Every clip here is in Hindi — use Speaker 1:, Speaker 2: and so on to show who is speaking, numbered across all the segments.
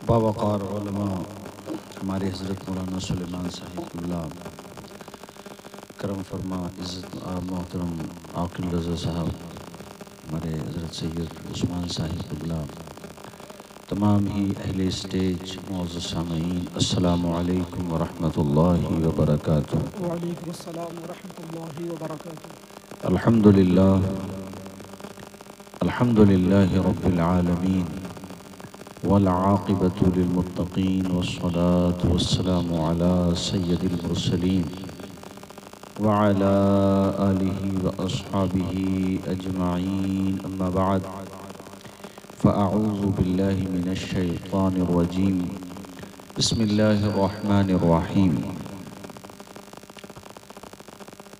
Speaker 1: बावक़ार उलमा हमारे हज़रत मौलाना सुलेमान साहिबुल्लाह करम फरमा इज़्ज़त मोहतरम आक़िल रज़ा साहब, हमारे हज़रत सैयद उस्मान साहिबुल्लाह, तमाम ही अहले स्टेज मुअज़्ज़ज़ सामईन, अस्सलामु अलैकुम व रहमतुल्लाहि व बरकातुहू।
Speaker 2: वालेकुम अस्सलाम व रहमतुल्लाहि व बरकातुहू।
Speaker 1: अल्हम्दुलिल्लाह अल्हम्दुलिल्लाहि रब्बिल आलमीन वल आक़िबतु लिल मुत्तक़ीन वस्सलातु वस्सलामु अला सय्यदिल मुरसलीन व अला आलिहि व अस्हाबिहि अजमाईन, अम्मा बाद, फ़अऊज़ु बिल्लाहि मिनश शैतानिर रजीम, बिस्मिल्लाहिर रहमानिर रहीम।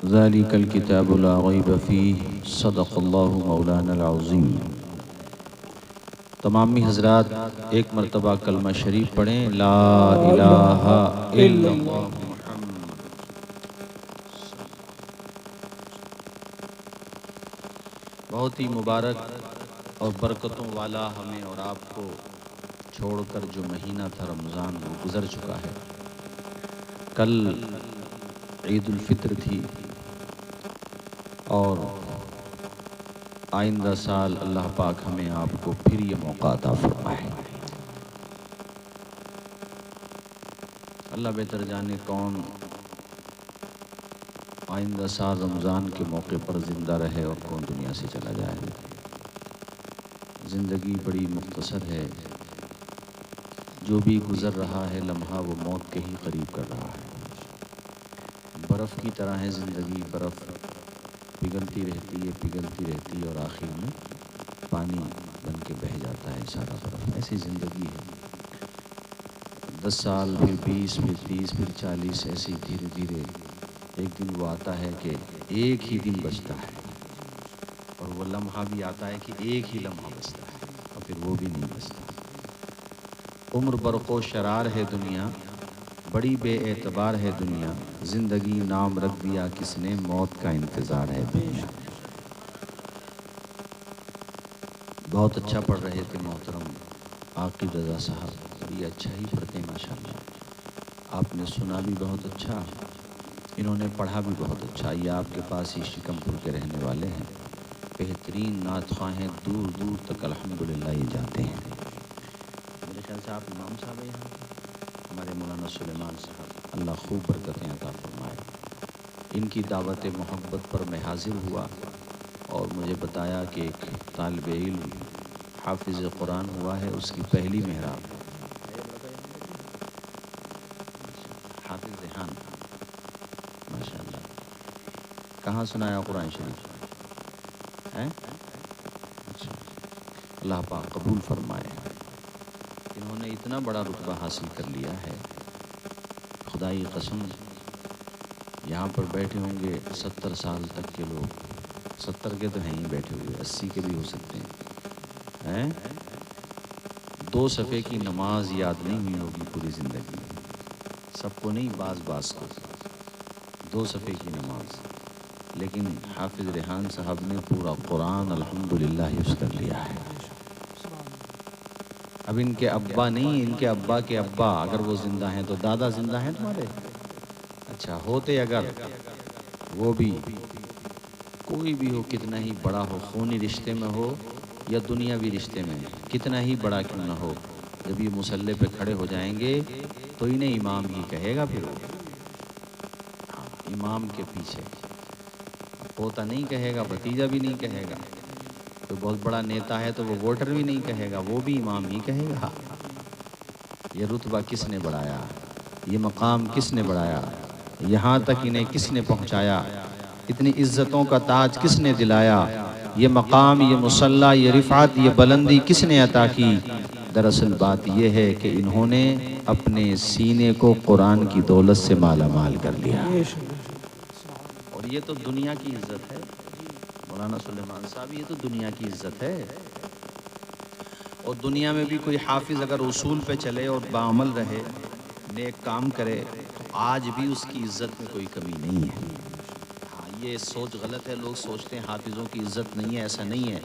Speaker 1: ज़ालिकल किताबु ला रैब फ़ीहि, सदक़ल्लाहु मौलानल अज़ीम। तमामी हज़रात एक मरतबा कलमा शरीफ पढ़ें, ला इलाहा इल्लल्लाह। बहुत ही मुबारक और बरकतों वाला हमें और आपको छोड़कर जो महीना था रमज़ान, वो गुज़र चुका है। कल ईद उल फित्र थी और आइंदा साल अल्लाह पाक हमें आपको फिर ये मौका अता फरमाए। अल्लाह बेहतर जाने कौन आइंदा साल रमज़ान के मौके पर ज़िंदा रहे और कौन दुनिया से चला जाए। ज़िंदगी बड़ी मुख्तसर है, जो भी गुज़र रहा है लम्हा वो मौत के ही करीब कर रहा है। बर्फ़ की तरह है ज़िंदगी, बर्फ़ पिघलती रहती है और आखिर में पानी बन के बह जाता है सारा बर्फ़। ऐसी ज़िंदगी है। 10 साल, फिर 20, फिर 30, फिर 40, ऐसे धीरे धीरे एक दिन वो आता है कि एक ही दिन बचता है, और वो लम्हा भी आता है कि एक ही लम्हा बचता है, और फिर वो भी नहीं बचता। उम्र बरक़ो शरार है दुनिया, बड़ी बेएतबार है दुनिया, ज़िंदगी नाम रख दिया किसने, मौत का इंतज़ार है दुनिया। बहुत अच्छा पढ़ रहे थे मोहतरम आक़िल रज़ा साहब, बड़ी अच्छा ही पढ़ते हैं माशाअल्लाह। आपने सुना भी बहुत अच्छा, इन्होंने पढ़ा भी बहुत अच्छा। ये आपके पास ही शिकमपुर के रहने वाले हैं, बेहतरीन नात ख़्वाह हैं, दूर दूर तक अल्हम्दुलिल्लाह ये जाते हैं। मेरे ख्याल से आप इमाम साहब हैं यहाँ, हमारे मौलाना सुलेमान साहब, अल्लाह खूब बरकतें अता फरमाए। इनकी दावत मोहब्बत पर मैं हाज़िर हुआ और मुझे बताया कि एक तालिब इल्म हाफिज़ कुरान हुआ है, उसकी पहली मेहराब हाफिज़ रेहान, माशाअल्लाह। कहाँ सुनाया कुरान शरीफ हैं? अच्छा, अल्लाह पाक कबूल फरमाए। इन्होंने इतना बड़ा रुतबा हासिल कर लिया है, खुदाई कसम। यहाँ पर बैठे होंगे 70 साल तक के लोग, 70 के तो हैं ही बैठे हुए, 80 के भी हो सकते हैं। 2 सफ़े की नमाज याद नहीं हुई होगी पूरी ज़िंदगी में, सबको नहीं, बाज़ को 2 सफ़े की नमाज। लेकिन हाफिज़ रेहान साहब ने पूरा कुरान अल्हम्दुलिल्लाह हिफ्ज़ कर लिया है। अब इनके अब्बा नहीं, इनके अब्बा के अब्बा अगर वो ज़िंदा हैं तो दादा ज़िंदा हैं तुम्हारे? अच्छा, होते अगर वो भी, कोई भी हो, कितना ही बड़ा हो, खूनी रिश्ते में हो या दुनियावी रिश्ते में, कितना ही बड़ा क्यों ना हो, जब ये मुसल्ले पे खड़े हो जाएंगे तो इन्हें इमाम ही कहेगा। फिर वो हाँ, इमाम के पीछे पोता नहीं कहेगा, भतीजा भी नहीं कहेगा। तो बहुत बड़ा नेता है तो वो वोटर भी नहीं कहेगा, वो भी इमाम ही कहेगा। ये रुतबा किसने बढ़ाया, ये मकाम किसने बढ़ाया, यहाँ तक इन्हें किसने पहुँचाया, इतनी इज़्ज़तों का ताज किसने दिलाया, ये मकाम, ये मुसल्ला, ये रिफ़ात, ये बुलंदी किसने अता की? दरअसल बात ये है कि इन्होंने अपने सीने को कुरान की दौलत से माला माल कर लिया। और ये तो दुनिया की इज़्ज़त है मौलाना सुलेमान साहब, ये तो दुनिया की इज़्ज़त है। और दुनिया में भी कोई हाफिज़ अगर उसूल पे चले और बाअमल रहे, नेक काम करे, तो आज भी उसकी इज़्ज़त में कोई कमी नहीं है। हाँ, ये सोच गलत है, लोग सोचते हैं हाफिज़ों की इज़्ज़त नहीं है, ऐसा नहीं है।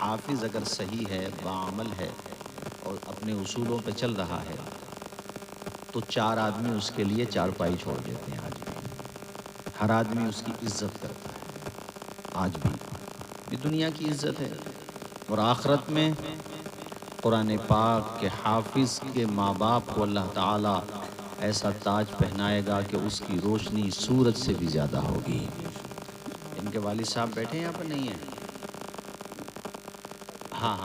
Speaker 1: हाफिज़ अगर सही है, बाअमल है और अपने उसूलों पे चल रहा है तो 4 आदमी उसके लिए चारपाई छोड़ देते हैं। आज भी हर आदमी उसकी इज्जत करता है। आज भी ये दुनिया की इज्जत है और आखिरत में कुरान पाक के हाफिज़ के माँ बाप को अल्लाह ताला ऐसा ताज पहनाएगा कि उसकी रोशनी सूरज से भी ज़्यादा होगी। इनके वालिद साहब बैठे हैं यहाँ पर? नहीं है? हाँ,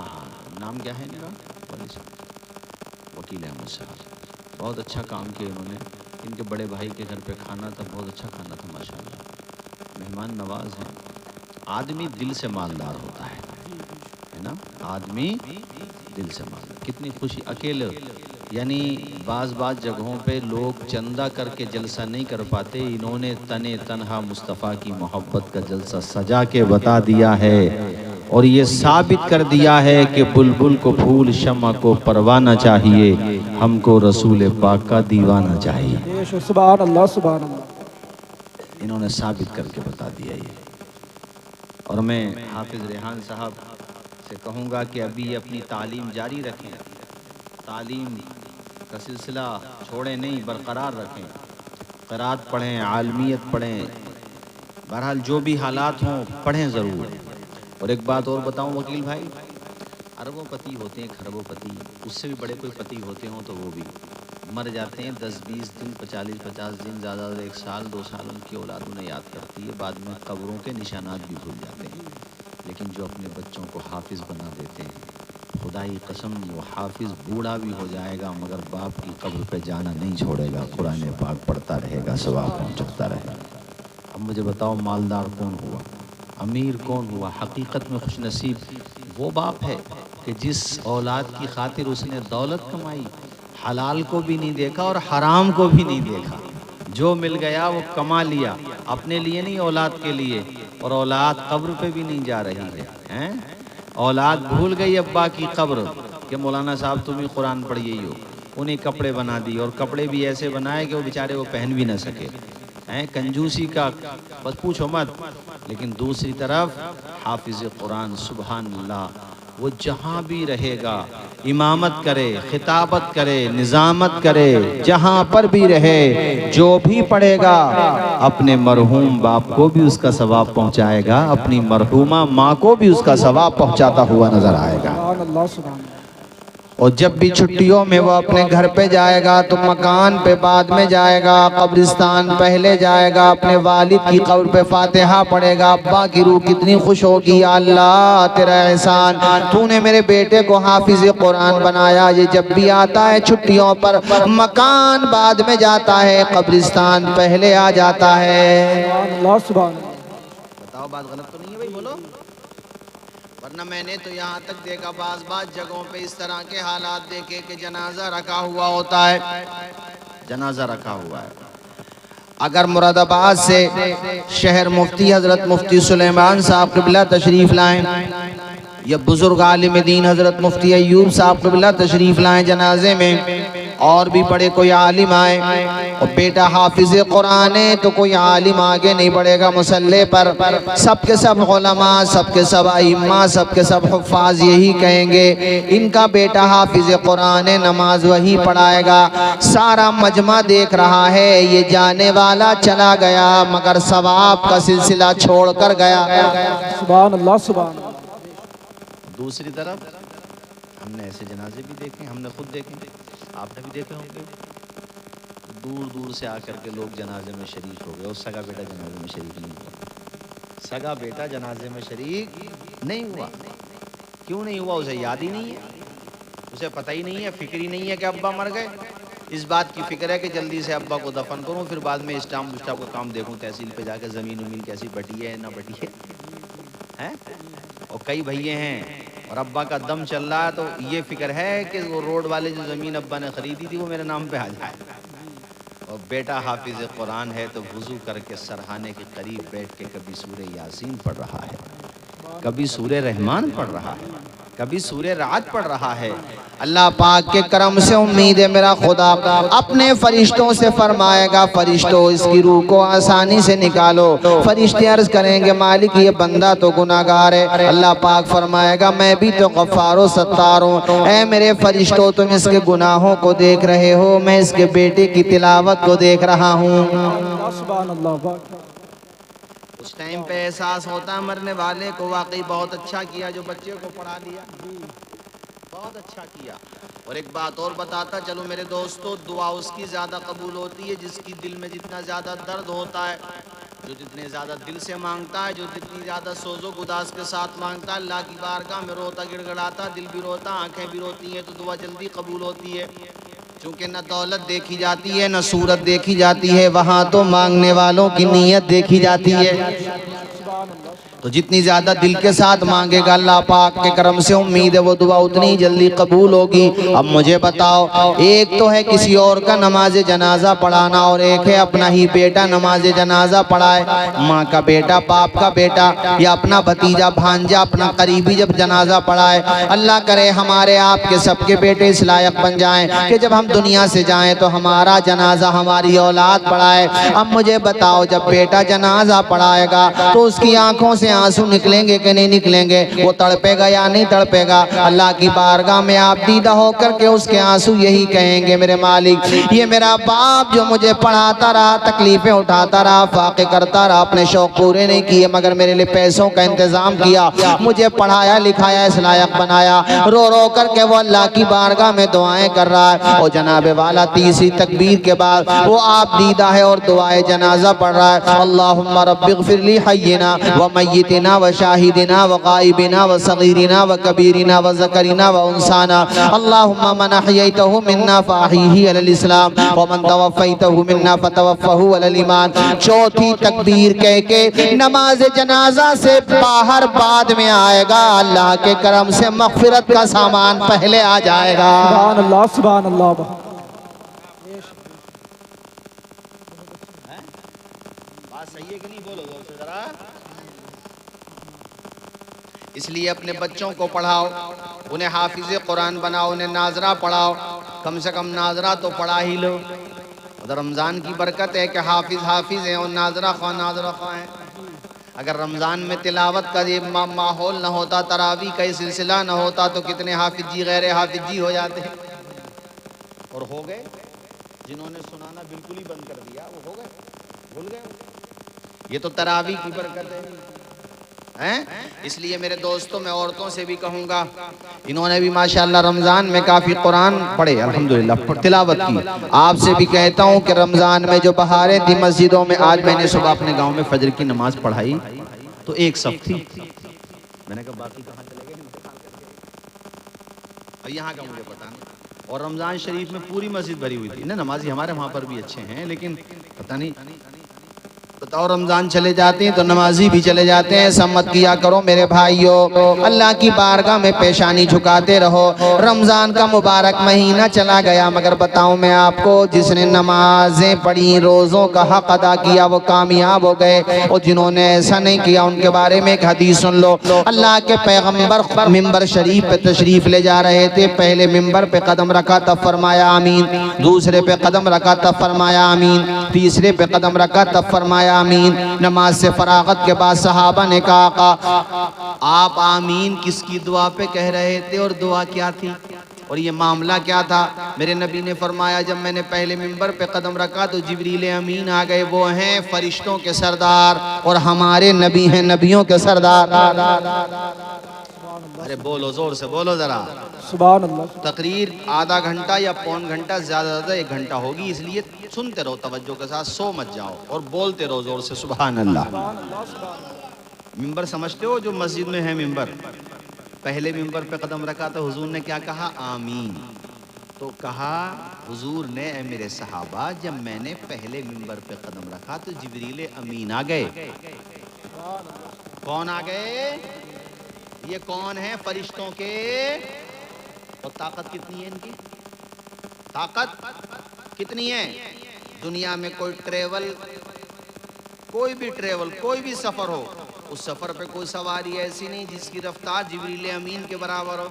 Speaker 1: नाम क्या है इनका? वालिद साहब वकील अहमद साहब। बहुत अच्छा काम किया इन्होंने। इनके बड़े भाई के घर पे खाना था, बहुत अच्छा खाना था माशाल्लाह। मेहमान नवाज हैं। आदमी दिल से मालदार होता है ना? आदमी दिल से मालदार। कितनी खुशी। अकेले यानी बाज़ जगहों पे लोग चंदा करके जलसा नहीं कर पाते, इन्होंने तने तनहा मुस्तफ़ा की मोहब्बत का जलसा सजा के बता दिया है और ये साबित कर दिया है कि बुलबुल को फूल शम्मा को परवाना चाहिए, हमको रसूल पाक का दीवाना चाहिए।
Speaker 2: सुभान अल्लाह, सुभान अल्लाह।
Speaker 1: इन्होंने साबित करके बता दिया ये। और मैं हाफिज़ रेहान साहब से कहूँगा कि अभी ये अपनी तालीम जारी रखें, तालीम का सिलसिला छोड़ें नहीं, बरकरार रखें। क़िरात पढ़ें, आलमियत पढ़ें, बहरहाल जो भी हालात हों पढ़ें ज़रूर। और एक बात और बताऊं वकील भाई, अरबोपति होते हैं, खरबोपति, उससे भी बड़े कोई पति होते हों तो वो भी मर जाते हैं 10-20 दिन, 40-50 दिन, ज़्यादा 1 साल 2 साल उनकी औलाद उन्हें याद करती है। बाद में कब्रों के निशानात भी भूल जाते हैं। लेकिन जो अपने बच्चों को हाफिज़ बना देते हैं, खुदाई कसम वो हाफिज़ बूढ़ा भी हो जाएगा मगर बाप की कब्र पे जाना नहीं छोड़ेगा, कुरान पाक पढ़ता रहेगा, सवाब पहुँचता रहेगा। अब मुझे बताओ मालदार कौन हुआ, अमीर कौन हुआ? हकीकत में खुशनसीब वो बाप है कि जिस औलाद की खातिर उसने दौलत कमाई, हलाल को भी नहीं देखा और हराम को भी नहीं देखा, जो मिल गया वो कमा लिया, अपने लिए नहीं औलाद के लिए। और औलाद कब्र पे भी नहीं जा रही है, औलाद भूल गई अब्बा की कब्र कि मौलाना साहब तुम ही कुरान पढ़िए ही हो। उन्हें कपड़े बना दिए और कपड़े भी ऐसे बनाए कि वो बेचारे वो पहन भी ना सके, हैं कंजूसी का बस पूछो मत। लेकिन दूसरी तरफ हाफिज़ कुरान सुभान अल्लाह, वो जहाँ भी रहेगा इमामत करे, खिताबत करे, निज़ामत करे, जहाँ पर भी रहे जो भी पढ़ेगा अपने मरहूम बाप को भी उसका सवाब पहुँचाएगा, अपनी मरहूमा माँ को भी उसका सवाब पहुँचाता हुआ नजर आएगा। और जब भी छुट्टियों में वो अपने घर पे जाएगा तो मकान पे बाद में जाएगा, कब्रिस्तान पहले जाएगा, अपने वालिद की कब्र पे फातिहा पढ़ेगा। अब्बा की रूह कितनी खुश होगी, या अल्लाह तेरा एहसान, तूने मेरे बेटे को हाफिज़ कुरान बनाया। ये जब भी आता है छुट्टियों पर, मकान बाद में जाता है, कब्रिस्तान पहले आ जाता है। बताओ बात गलत तो नहीं है भाई, बोलो। वरना मैंने तो यहाँ तक देखा बाज़ जगहों पे इस तरह के हालात देखे कि जनाजा रखा हुआ होता है, जनाजा रखा हुआ है। अगर मुरादाबाद से शहर मुफ्ती हज़रत मुफ्ती सुलेमान साहब क़िबला तशरीफ़ लाएं या बुज़ुर्ग आलिम दीन हज़रत मुफ्ती अय्यूब साहब क़िबला तशरीफ़ लाएं जनाजे में, और भी बड़े कोई आलिम आए और बेटा हाफिज़ कुरान है तो कोई आलिम आगे नहीं बढ़ेगा मुसल्ले पर, सबके सब उलमा, सबके सब इम्मा, सबके सब हुफ़ाज़ यही कहेंगे इनका बेटा हाफिज़ कुरान है, नमाज वही पढ़ाएगा। सारा मजमा देख रहा है ये जाने वाला चला गया मगर सवाब का सिलसिला छोड़ कर गया।
Speaker 2: सुभान अल्लाह, सुभान अल्लाह।
Speaker 1: दूसरी तरफ हमने ऐसे जनाजे भी देखे, हमने खुद देखे, आपने भी देखे होंगे। दूर दूर से आकर के लोग जनाजे में शरीक हो गए और सगा बेटा जनाजे में शरीक नहीं हुआ। सगा बेटा जनाजे में शरीक नहीं हुआ। क्यों नहीं हुआ? उसे याद ही नहीं है, उसे पता ही नहीं है, फिक्र ही नहीं है कि अब्बा मर गए। इस बात की फिक्र है कि जल्दी से अब्बा को दफन करूं, फिर बाद में स्टाम्प बुस्टाम्प का काम देखूं, तहसील पे जाकर ज़मीन उमीन कैसी बटी है ना बटी है। और कई भैये हैं और अब्बा का दम चल रहा है तो ये फिक्र है कि वो रोड वाले जो ज़मीन अब्बा ने ख़रीदी थी वो मेरे नाम पे आ जाए। और बेटा हाफिज़ कुरान है तो वज़ू करके सरहाने के करीब बैठ के कभी सूरे यासीन पढ़ रहा है, कभी सूरे रहमान पढ़ रहा है। कभी सूर्य रात पड़ रहा है। अल्लाह पाक के करम से उम्मीद है मेरा खुदा अपने फरिश्तों से फरमाएगा, फरिश्तों इसकी रूह को आसानी से निकालो। फरिश्ते अर्ज करेंगे मालिक ये बंदा तो गुनाहगार है। अल्लाह पाक फरमाएगा मैं भी तो गफ्फार सत्तार हूँ। ऐ मेरे फरिश्तों तुम इसके गुनाहों को देख रहे हो, मैं इसके बेटे की तिलावत को देख रहा हूँ। उस टाइम पे एहसास होता है मरने वाले को वाकई बहुत अच्छा किया जो बच्चे को पढ़ा दिया, बहुत अच्छा किया। और एक बात और बताता चलो मेरे दोस्तों, दुआ उसकी ज़्यादा कबूल होती है जिसकी दिल में जितना ज़्यादा दर्द होता है, जो जितने ज़्यादा दिल से मांगता है, जो जितनी ज़्यादा सोजो गुदास के साथ मांगता है, अल्लाह की बारगाह में रोता गिड़गड़ाता, दिल भी रोता, आंखें भी रोती हैं, तो दुआ जल्दी कबूल होती है। क्योंकि न दौलत देखी जाती है न सूरत देखी जाती है, वहाँ तो मांगने वालों की नीयत देखी जाती है। तो जितनी ज़्यादा दिल के साथ मांगेगा अल्लाह पाक के करम से उम्मीद है वो दुआ उतनी जल्दी कबूल होगी। अब मुझे बताओ, एक तो है किसी और का नमाज जनाजा पढ़ाना और एक है अपना ही बेटा नमाज जनाजा पढ़ाए। माँ का बेटा, बाप का बेटा या अपना भतीजा भांजा अपना करीबी जब जनाजा पढ़ाए, अल्लाह करे हमारे आपके सबके बेटे इस लायक बन जाएं कि जब हम दुनिया से जाएं तो हमारा जनाजा हमारी औलाद पढ़ाए। अब मुझे बताओ, जब बेटा जनाजा पढ़ाएगा तो उसकी आंखों से आंसू निकलेंगे कि नहीं निकलेंगे? वो तड़पेगा या नहीं तड़पेगा? अल्लाह की बारगाह में आप दीदा होकर के उसके आंसू यही कहेंगे, मेरे मालिक ये मेरा बाप जो मुझे पढ़ाता रहा, तकलीफें उठाता रहा, फाके करता रहा, अपने शौक पूरे नहीं किए मगर मेरे लिए पैसों का इंतजाम किया, मुझे पढ़ाया लिखाया इस लायक बनाया, रो रो करके वो अल्लाह की बारगाह में दुआएं कर रहा है। और जनाबे वाला तीसरी तकबीर के बाद वो आप दीदा है और दुआए जनाजा पढ़ रहा है, अल्लाहुम्मा रब्बिग़फिरली हय्यिना व मय्यितिना व शाहिदिना व गाइबिना व सगीरिना व कबीरिना व ज़करिना व उन्साना, अल्लाहुम्मा मन अहयैतहु मिन्ना फ़अहयिही अलल इस्लाम व मन तवफ़्फ़ैतहु मिन्ना फ़तवफ़्फ़हु अलल ईमान। चौथी तकबीर कह के नमाज जनाजा से बाहर बाद में आएगा, अल्लाह के करम से मग़फ़िरत का सामान पहले आ जाएगा।
Speaker 2: सुभान अल्लाह, सुभान अल्लाह।
Speaker 1: बात सही है कि नहीं? बोलो जोर से जरा। इसलिए अपने बच्चों को पढ़ाओ, उन्हें हाफिज़ कुरान बनाओ, उन्हें नाजरा पढ़ाओ, कम से कम नाजरा तो पढ़ा ही लो। उधर रमज़ान की बरकत है कि हाफिज़ हैं और नाजरा ख़्वा हैं। अगर रमज़ान में तिलावत का ये माहौल न होता, तरावी का ये सिलसिला न होता तो कितने हाफिज जी गैर हाफिज जी हो जाते हैं और हो गए। जिन्होंने सुनाना बिल्कुल ही बंद कर दिया वो हो गए, भूल गए। ये तो तरावी की बरकत है। इसलिए मेरे दोस्तों मैं औरतों से भी कहूँगा, इन्होंने भी माशाअल्लाह रमज़ान में काफ़ी कुरान पढ़े, अल्हम्दुलिल्लाह तिलावत की। आपसे भी कहता हूँ कि रमज़ान में जो बहारें थी मस्जिदों में, आज मैंने सुबह अपने गांव में फजर की नमाज पढ़ाई तो एक सब थी, मैंने कहा बाकी कहाँ चले गए और यहाँ का मुझे पता नहीं। और रमज़ान शरीफ में पूरी मस्जिद भरी हुई थी ना, नमाजी हमारे वहाँ पर भी अच्छे हैं लेकिन पता नहीं बताओ रमज़ान चले जाते हैं तो नमाजी भी चले जाते हैं। ऐसा मत किया करो मेरे भाइयों, अल्लाह की बारगाह में पेशानी झुकाते रहो। रमज़ान का मुबारक महीना चला गया मगर बताऊं मैं आपको, जिसने नमाजें पढ़ी, रोज़ों का हक अदा किया वो कामयाब हो गए, और जिन्होंने ऐसा नहीं किया उनके बारे में एक हदीस सुन लो। अल्लाह के पैगम्बर मिंबर शरीफ पे तशरीफ़ ले जा रहे थे, पहले मिंबर पे कदम रखा तब फरमाया आमीन, दूसरे पे कदम रखा तब फरमाया आमीन, तीसरे पे कदम रखा तब फरमाया आमीन। नमाज से फरागत के बाद सहाबा ने कहा आप आमीन किसकी दुआ पे कह रहे थे और दुआ क्या थी और ये मामला क्या था? मेरे नबी ने फरमाया जब मैंने पहले मिंबर पे कदम रखा तो जिब्रील अमीन आ गए, वो हैं फरिश्तों के सरदार और हमारे नबी हैं नबियों के सरदार। अरे बोलो जोर से बोलो जरा,
Speaker 2: सुभान अल्लाह।
Speaker 1: तकरीर आधा घंटा या पौन घंटा, ज़्यादा 1 घंटा होगी, इसलिए सुनते रहो तवज्जो के साथ, सो मत जाओ और बोलते रहो जोर से सुभान अल्लाह। मिंबर समझते हो जो मस्जिद में है मिंबर, पहले मिंबर पे कदम रखा तो हुजूर ने क्या कहा? आमीन। तो कहा हुजूर ने, ए मेरे सहाबा जब मैंने पहले मिंबर पे कदम रखा तो जिब्रील अमीन आ गए। कौन आ गए? ये कौन है? फरिश्तों के। और ताकत कितनी है इनकी? ताकत कितनी है? दुनिया में कोई भी ट्रेवल कोई भी सफर हो
Speaker 3: उस सफर पे कोई सवारी ऐसी नहीं जिसकी रफ्तार जिब्रील अमीन के बराबर हो।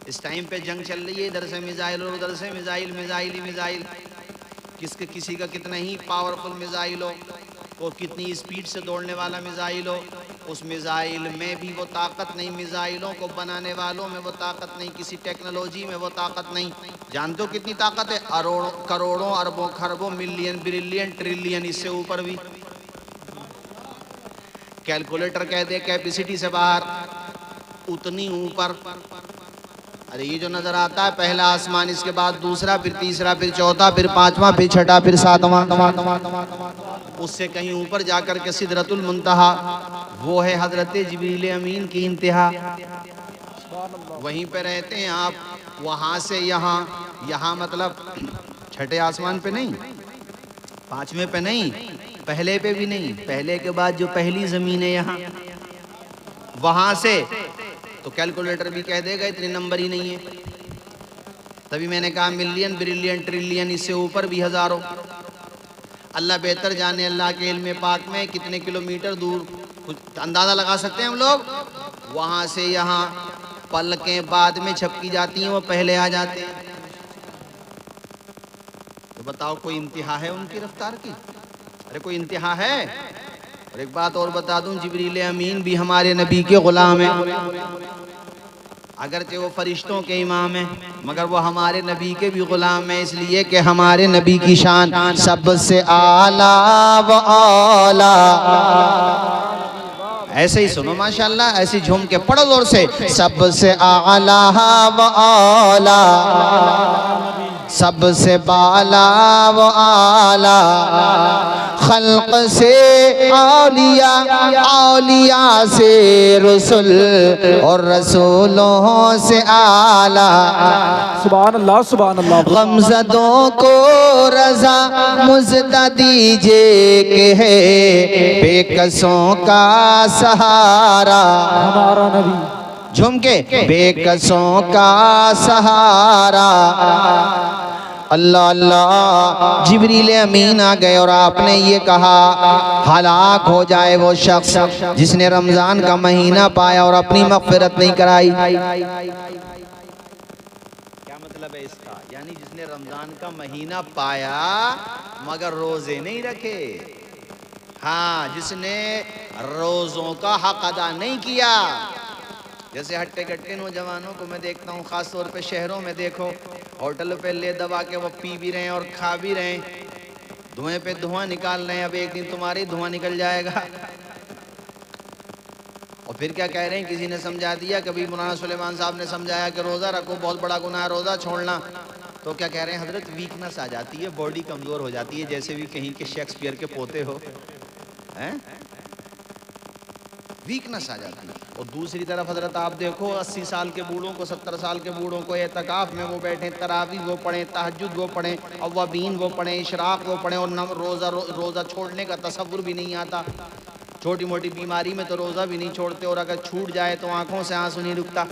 Speaker 3: इस टाइम पे जंग चल रही है, इधर से मिसाइल और उधर से मिसाइल, मिसाइल ही मिसाइल। किसी का कितना ही पावरफुल मिसाइल हो और कितनी स्पीड से दौड़ने वाला मिसाइल हो, उस मिसाइल में भी वो ताकत नहीं, मिसाइलों को बनाने वालों में वो ताकत नहीं, किसी टेक्नोलॉजी में वो ताकत नहीं। जानते हो कितनी ताकत है? करोड़ों अरबों खरबों मिलियन बिलियन ट्रिलियन, इससे ऊपर भी। कैलकुलेटर कह दे कैपेसिटी से बाहर, उतनी ऊपर। अरे ये जो नजर आता है पहला आसमान, इसके बाद दूसरा, फिर तीसरा, फिर चौथा, फिर पांचवा, फिर छठा, फिर सातवां, उससे कहीं ऊपर जाकर के सिदरतुल मुंतहा, वो है हजरत जिब्रील अमीन की इंतहा। वहीं पे रहते हैं आप। वहां से यहाँ, यहाँ मतलब छठे आसमान पे नहीं, पांचवें पे नहीं, पहले पे भी नहीं, पहले के बाद जो पहली जमीन है यहाँ, वहां से तो कैलकुलेटर भी कह देगा इतने नंबर ही नहीं है। तभी मैंने कहा मिलियन बिलियन ट्रिलियन, इससे ऊपर भी हजारों। अल्लाह बेहतर जाने, अल्लाह के इल्म पाक में कितने किलोमीटर दूर, कुछ अंदाजा लगा सकते हैं हम लोग। वहां से यहाँ पलकें बाद में छपकी जाती हैं, वो पहले आ जाते हैं। तो बताओ कोई इंतहा है उनकी रफ्तार की? अरे कोई इंतहा है? और एक बात और बता दूं, जिब्रील अमीन भी हमारे नबी के गुलाम है। अगरचे वो फरिश्तों के इमाम है, मगर वो हमारे नबी के भी गुलाम है, इसलिए कि हमारे नबी की शान सबसे आला व आला। ऐसे ही सुनो माशाल्लाह, ऐसी झूम के पढ़ो जोर से, सबसे आला व आला, सबसे बाला व आला, खल्क से औलिया, औलिया से रसूल और रसूलों से आला।
Speaker 2: सुभान अल्लाह, सुभान अल्लाह।
Speaker 3: गमज़दों को रज़ा मुज़्दा दीजिए कि है बेकसों का सहारा,
Speaker 2: हमारा नबी
Speaker 3: झूम के, बेकसों का सहारा। अल्लाह अल्लाह, जिब्रील अमीन आ गए और आपने ये कहा हलाक हो जाए वो शख्स जिसने रमजान का महीना पाया और अपनी मग़फ़िरत नहीं कराई। क्या मतलब है इसका? यानी जिसने रमजान का महीना पाया मगर रोजे नहीं रखे। हाँ, जिसने रोजों का हक अदा नहीं किया। जैसे हट्टे कट्टे नौजवानों को मैं देखता हूँ, खास तौर पे शहरों में देखो, होटल पे ले दबा के वो पी भी रहे हैं और खा भी रहे हैं, धुएं पे धुआं निकाल रहे हैं। अब एक दिन तुम्हारी धुआं निकल जाएगा। और फिर क्या कह रहे हैं, किसी ने समझा दिया, कभी मौलाना सुलेमान साहब ने समझाया कि रोज़ा रखो, बहुत बड़ा गुनाह है रोज़ा छोड़ना। तो क्या कह रहे हैं हजरत, वीकनेस आ जाती है, बॉडी कमज़ोर हो जाती है, जैसे भी कहीं के शेक्सपियर के पोते हो, हैं, वीकनेस आ जाती है। और दूसरी तरफ हजरत आप देखो 80 साल के बूढ़ों को, 70 साल के बूढ़ों को एतकाफ में वो बैठे, तरावी वो पढ़ें, तहज्जुद वो पढ़ें, अव्वाबीन वो पढ़ें, इशराक वो पढ़ें, और रोज़ा छोड़ने का तसव्वुर भी नहीं आता। छोटी मोटी बीमारी में तो रोज़ा भी नहीं छोड़ते, और अगर छूट जाए तो आंखों से आंसू नहीं रुकता।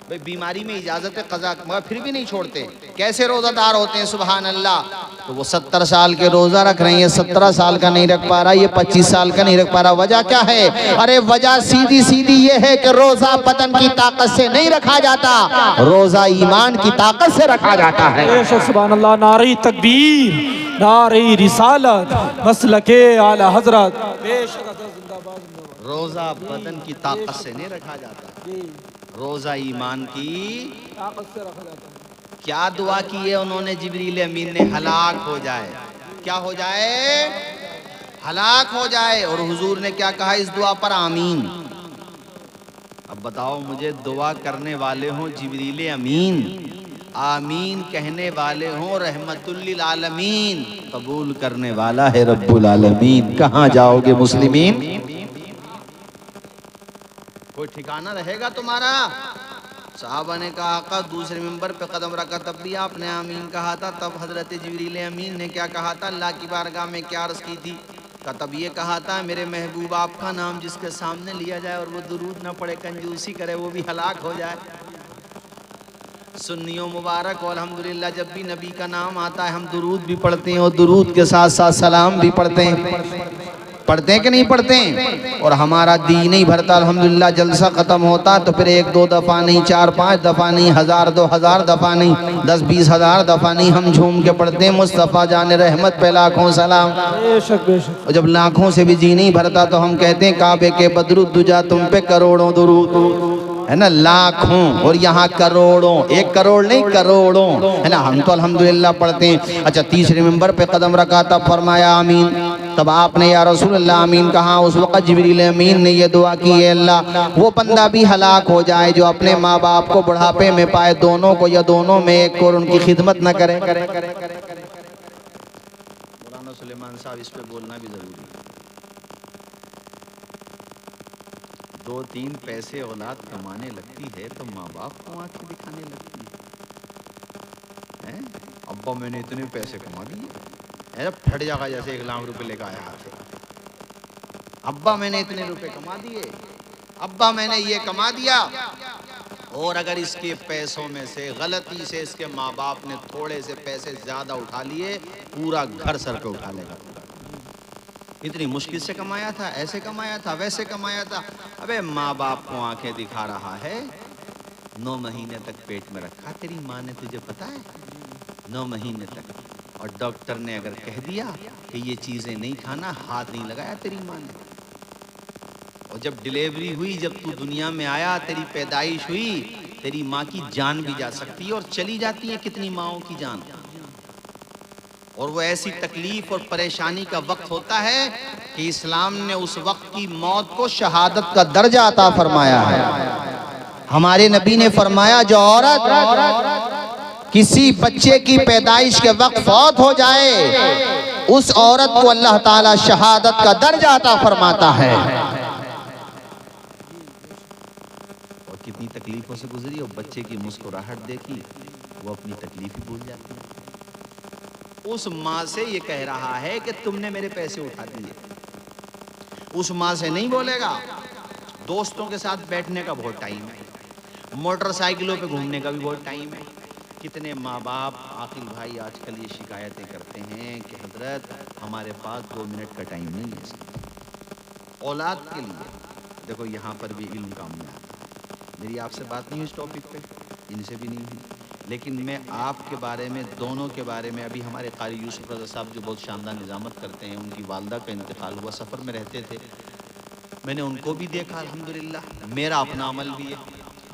Speaker 3: भाई बीमारी में इजाज़त है क़ज़ा, मगर फिर भी नहीं छोड़ते। कैसे रोज़ादार होते हैं, सुबहान अल्लाह। तो वो 70 साल के रोज़ा रख रहे हैं, ये 17 साल का नहीं रख पा रहा, ये 25 साल का नहीं रख पा रहा। वजह क्या है? अरे वजह सीधी सीधी ये है कि रोज़ा बदन की ताकत से नहीं रखा जाता, रोज़ा ईमान की ताकत से रखा जाता है।
Speaker 2: सुभान अल्लाह। नारे तकबीर, नारे रिसालत, मसलके आला हजरत।
Speaker 3: रोज़ा बदन की ताकत से नहीं रखा जाता, रोज़ा ईमान की ताकत से रखा जाता है। क्या दुआ की है उन्होंने, जिब्रील अमीन ने? हलाक हो जाए। क्या हो जाए? हलाक हो जाए। और हुजूर ने क्या कहा इस दुआ पर? आमीन। अब बताओ मुझे, दुआ करने वाले हों जिब्रील अमीन, आमीन कहने वाले हों रहमतुल लिल आलमीन, कबूल करने वाला है रब्बुल आलमीन, कहाँ जाओगे मुस्लिमीन? कोई ठिकाना रहेगा तुम्हारा? साहबा ने कहा आका दूसरे मिंबर पे कदम रखा तब भी आपने आमीन कहा था। तब हजरत जिब्रील अमीन ने क्या कहा था, अल्लाह की बारगाह में क्या अर्ज की थी? तब ये कहा था, मेरे महबूब आपका नाम जिसके सामने लिया जाए और वो दुरूद न पढ़े, कंजूसी करे, वो भी हलाक हो जाए। सुन्नियों मुबारक और अल्हम्दुलिल्लाह, जब भी नबी का नाम आता है हम दुरूद भी पढ़ते हैं और दुरूद के साथ साथ सलाम भी पढ़ते हैं। पढ़ते हैं कि नहीं पढ़ते? और हमारा दी नहीं भरता अल्हम्दुलिल्लाह, जलसा ख़त्म होता तो फिर 1-2 दफ़ा नहीं, 4-5 दफ़ा नहीं, 1000-2000 दफ़ा नहीं, 10-20 हज़ार दफ़ा नहीं, हम झूम के पढ़ते हैं मुस्तफ़ा जाने रहमत पे लाखों सलाम।
Speaker 2: बेशक बेशक।
Speaker 3: और जब लाखों से भी जी नहीं भरता तो हम कहते हैं काबे के बदरुद्दुजा तुम पे करोड़ों दुरूद, है ना, लाखों, और यहाँ करोड़ों, 1 करोड़ नहीं करोड़ों, है ना। हम तो अल्हम्दुलिल्लाह पढ़ते हैं। अच्छा, तीसरे मिंबर पे कदम रखा तब फरमाया आमीन, तब आपने या रसूलल्लाह आमीन कहा। उस वक़्त जिब्रील अमीन ने ये दुआ की, है अल्लाह वो बंदा भी हलाक हो जाए जो अपने माँ बाप को बुढ़ापे में पाए, दोनों को या दोनों में एक को, और उनकी खिदमत न करे। मौलाना सुलेमान साहब, इस पे बोलना भी जरूरी है। 2-3 पैसे औलाद कमाने लगती है तो माँ बाप को आंखें दिखाने लगती है। अब्बा मैंने इतने पैसे कमा दिए, है, फट जाएगा जैसे 1 लाख रुपए लेकर आया हाथ से। अब्बा मैंने इतने रुपए कमा दिए, अब्बा मैंने ये कमा दिया। और अगर इसके पैसों में से गलती से इसके माँ बाप ने थोड़े से पैसे ज्यादा उठा लिए, पूरा घर सर पे उठा लेगा। इतनी मुश्किल से कमाया था, ऐसे कमाया था, वैसे कमाया था। अबे माँ बाप को आंखें दिखा रहा है, 9 महीने तक पेट में रखा तेरी माँ ने, तुझे पता है, 9 महीने तक। और डॉक्टर ने अगर कह दिया कि ये चीजें नहीं खाना, हाथ नहीं लगाया तेरी माँ ने। और जब डिलीवरी हुई, जब तू दुनिया में आया, तेरी पैदाइश हुई, तेरी माँ की जान भी जा सकती है, और चली जाती है कितनी माँओं की जान। और वो ऐसी तकलीफ और परेशानी का वक्त होता है कि इस्लाम ने उस वक्त की मौत को शहादत का दर्जा अता फरमाया है। हमारे नबी ने फरमाया, जो औरत किसी बच्चे की पैदाइश के वक्त फौत हो जाए, उस औरत को अल्लाह ताला शहादत का दर्जा अता फरमाता है। और कितनी तकलीफों से गुजरी, और बच्चे की मुस्कुराहट देखी, वो अपनी तकलीफ ही भूल जाती है। उस माँ से ये कह रहा है कि तुमने मेरे पैसे उठा दिए। उस माँ से नहीं बोलेगा। दोस्तों के साथ बैठने का बहुत टाइम है, मोटरसाइकिलों पे घूमने का भी बहुत टाइम है। कितने माँ बाप, आकिल भाई, आजकल ये शिकायतें करते हैं कि हजरत हमारे पास 2 मिनट का टाइम नहीं है औलाद के लिए। देखो, यहाँ पर भी इल्म काम में आता है। मेरी आपसे बात नहीं हुई इस टॉपिक पे, इनसे भी नहीं हुई, लेकिन मैं आपके बारे में, दोनों के बारे में, अभी हमारे कारी यूसुफ रज़ा साहब जो बहुत शानदार निज़ामत करते हैं, उनकी वालदा का इंतकाल हुआ, सफ़र में रहते थे, मैंने उनको भी देखा अल्हम्दुलिल्लाह। मेरा अपना अमल भी है।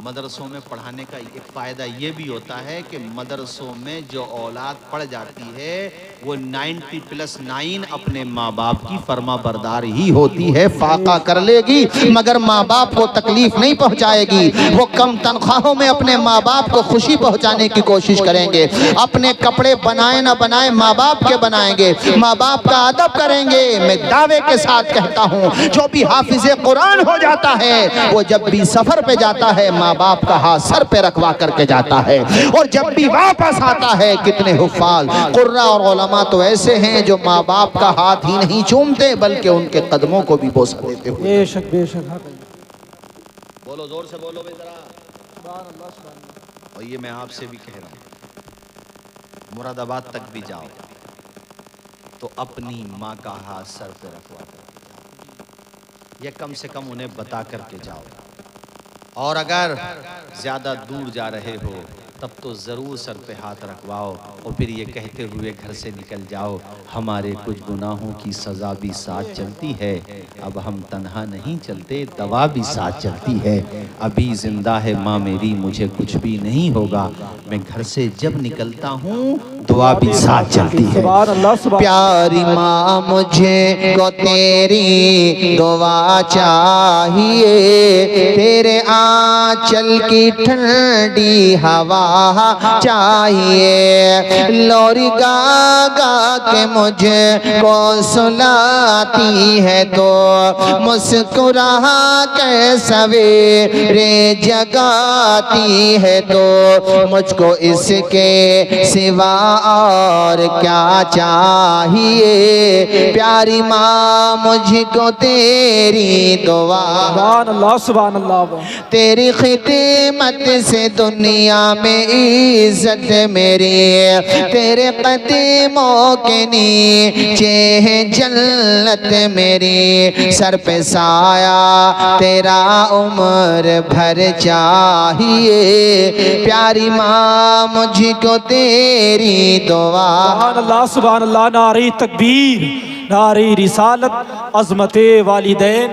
Speaker 3: मदरसों में पढ़ाने का एक फ़ायदा ये भी होता है कि मदरसों में जो औलाद पढ़ जाती है वो 90+9 अपने माँ बाप की फर्मा बरदार ही होती है। फाका कर लेगी मगर माँ बाप को तकलीफ नहीं पहुँचाएगी। वो कम तनख्वाहों में अपने माँ बाप को खुशी पहुँचाने की कोशिश करेंगे। अपने कपड़े बनाए ना बनाए, माँ बाप के बनाएंगे, माँ बाप का अदब करेंगे। मैं दावे के साथ कहता हूँ, जो भी हाफिज़े कुरान हो जाता है वो जब भी सफ़र पे जाता है माँ बाप का हाथ सर पे रखवा करके जाता है, और जब भी वापस आता है, कितने हुफ़ाज़, कुर्रा और उलमा तो ऐसे हैं जो माँ बाप का हाथ ही नहीं चूमते बल्कि उनके कदमों को भी बोसा देते हुए।
Speaker 2: बेशक बेशक।
Speaker 3: बोलो, जोर से बोलो भाई जरा। और ये मैं आपसे भी कह रहा हूँ, मुरादाबाद तक भी जाओ तो अपनी माँ का हाथ सर पे रखवा कर, या कम से कम उन्हें बता करके जाओ। और अगर ज़्यादा दूर जा रहे हो तब तो ज़रूर सर पे हाथ रखवाओ, और फिर ये कहते हुए घर से निकल जाओ, हमारे कुछ गुनाहों की सज़ा भी साथ चलती है, अब हम तन्हा नहीं चलते, दवा भी साथ चलती है। अभी ज़िंदा है माँ मेरी, मुझे कुछ भी नहीं होगा, मैं घर से जब निकलता हूँ दुआ भी साथ चलती है। प्यारी माँ मुझे को तेरी दुआ चाहिए, तेरे आंचल की ठंडी हवा चाहिए, लोरी गा गा के मुझे को सुलाती है तो मुस्कुरा के सवेरे जगाती है तो मुझको इसके सिवा और क्या चाहिए प्यारी माँ मुझको तेरी दुआ।
Speaker 2: सुभान अल्लाह सुभान अल्लाह।
Speaker 3: तेरी खिदमत से दुनिया में इज्जत मेरी, तेरे कदमों के नीचे है जन्नत मेरी। सर पे साया तेरा उम्र भर चाहिए प्यारी माँ मुझको तेरी दुआ।
Speaker 2: सुभान अल्लाह सुभान अल्लाह। नारे तकबीर, नारे रिसालत, अज़मते वालिदैन।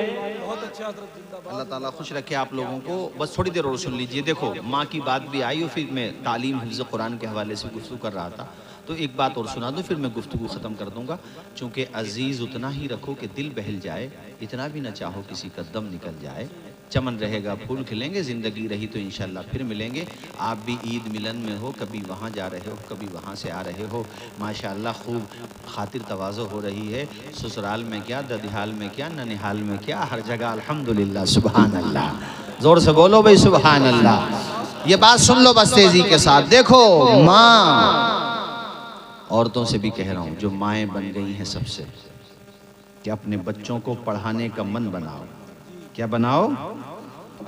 Speaker 1: अल्लाह ताला खुश रखे आप लोगों को। बस थोड़ी देर और सुन लीजिए। देखो माँ की बात भी आई और फिर मैं तालीम हिफ्ज़ कुरान के हवाले से गुफ्तगू कर रहा था, तो एक बात और सुना दूँ फिर मैं गुफ्तगू ख़त्म कर दूँगा। चूँकि अजीज़ उतना ही रखो कि दिल बहल जाए, इतना भी ना चाहो किसी का दम निकल जाए। चमन रहेगा फूल खिलेंगे, ज़िंदगी रही तो इंशाल्लाह फिर मिलेंगे। आप भी ईद मिलन में हो, कभी वहाँ जा रहे हो कभी वहाँ से आ रहे हो। माशाल्लाह खूब खातिर तवाज़ो हो रही है। ससुराल में क्या, ददिहाल में क्या, ननिहाल में क्या, हर जगह अल्हम्दुलिल्लाह सुभान अल्लाह। ज़ोर से बोलो भाई सुभान अल्लाह। ये बात सुन लो बस तेज़ी के साथ। देखो माँ, औरतों से भी कह रहा हूँ जो माएँ बन गई हैं सबसे, कि अपने बच्चों को पढ़ाने का मन बनाओ। क्या बनाओ?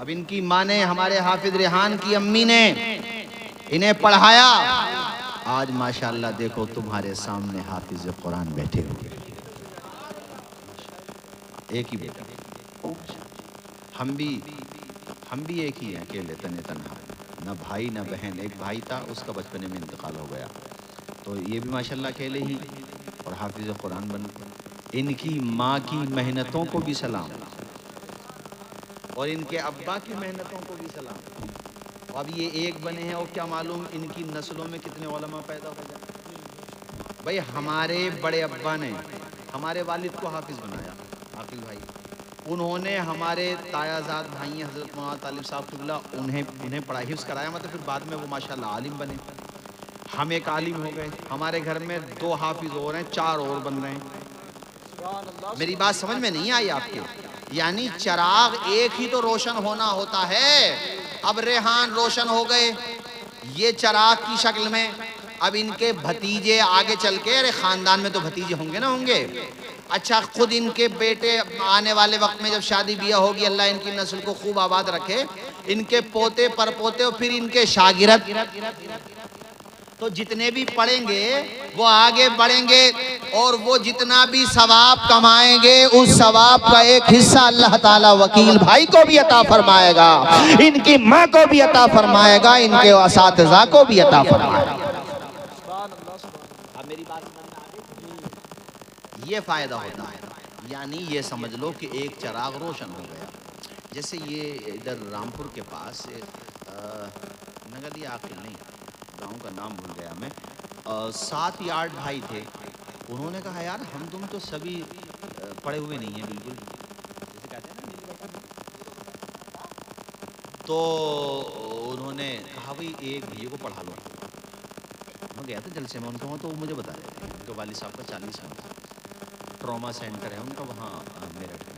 Speaker 1: अब इनकी माँ ने, हमारे हाफिज रेहान की अम्मी ने इन्हें पढ़ाया। आज माशाल्लाह देखो तुम्हारे सामने हाफिज कुरान बैठे हुए, एक ही बेटा। हम भी एक ही हैं, अकेले तने तन्हा, न भाई न बहन। एक भाई था, उसका बचपने में इंतकाल हो गया, तो ये भी माशाल्लाह अकेले ही और हाफिज कुरान बन। इनकी माँ की मेहनतों को भी सलाम और इनके अब्बा की मेहनतों को भी सलाम। अब ये एक बने हैं और क्या मालूम इनकी नस्लों में कितने उलमा पैदा हो जाए। भाई हमारे बड़े अब्बा ने हमारे वालिद को हाफिज बनाया, आकिल भाई। उन्होंने हमारे तायाजाद भाई हज़रत मौलाना तालिब साहब किबला उन्हें पढ़ाई हिफ्ज़ कराया, मतलब फिर बाद में वो माशाल्लाह आलिम बने। हम एक आलिम हो गए। हमारे घर में 2 हाफिज और हैं, 4 और बन रहे हैं। मेरी बात समझ में नहीं आई आपके? यानी चिराग एक ही तो रोशन होना होता है। अब रेहान रोशन हो गए ये चिराग की शक्ल में। अब इनके भतीजे आगे चल के, अरे खानदान में तो भतीजे होंगे ना होंगे। अच्छा खुद इनके बेटे आने वाले वक्त में जब शादी ब्याह होगी, अल्लाह इनकी नस्ल को खूब आबाद रखे, इनके पोते परपोते और फिर इनके शागिर्द, तो जितने भी पढ़ेंगे वो आगे बढ़ेंगे और वो जितना भी सवाब कमाएंगे उस सवाब का एक हिस्सा अल्लाह ताला वकील भाई को भी अता फरमाएगा, इनकी माँ को भी अता फरमाएगा, इनके असातिज़ा को भी अता फरमाएगा। अब मेरी बात ये फायदा होता है। यानी ये समझ लो कि एक चिराग रोशन हो गया। जैसे ये इधर रामपुर के पास नगदी आखिर नहीं, गाँव का नाम भूल गया मैं, 7 या 8 भाई थे। उन्होंने कहा यार हम तुम तो सभी पढ़े हुए नहीं हैं बिल्कुल, जैसे कहते हैं ना। तो उन्होंने कहा भाई एक भैया को पढ़ा लो। मैं गया था जलसे में उनका, तो वो मुझे बता रहे थे उनके वालिद साहब का 40 में ट्रॉमा सेंटर है उनका वहाँ मेरठ में।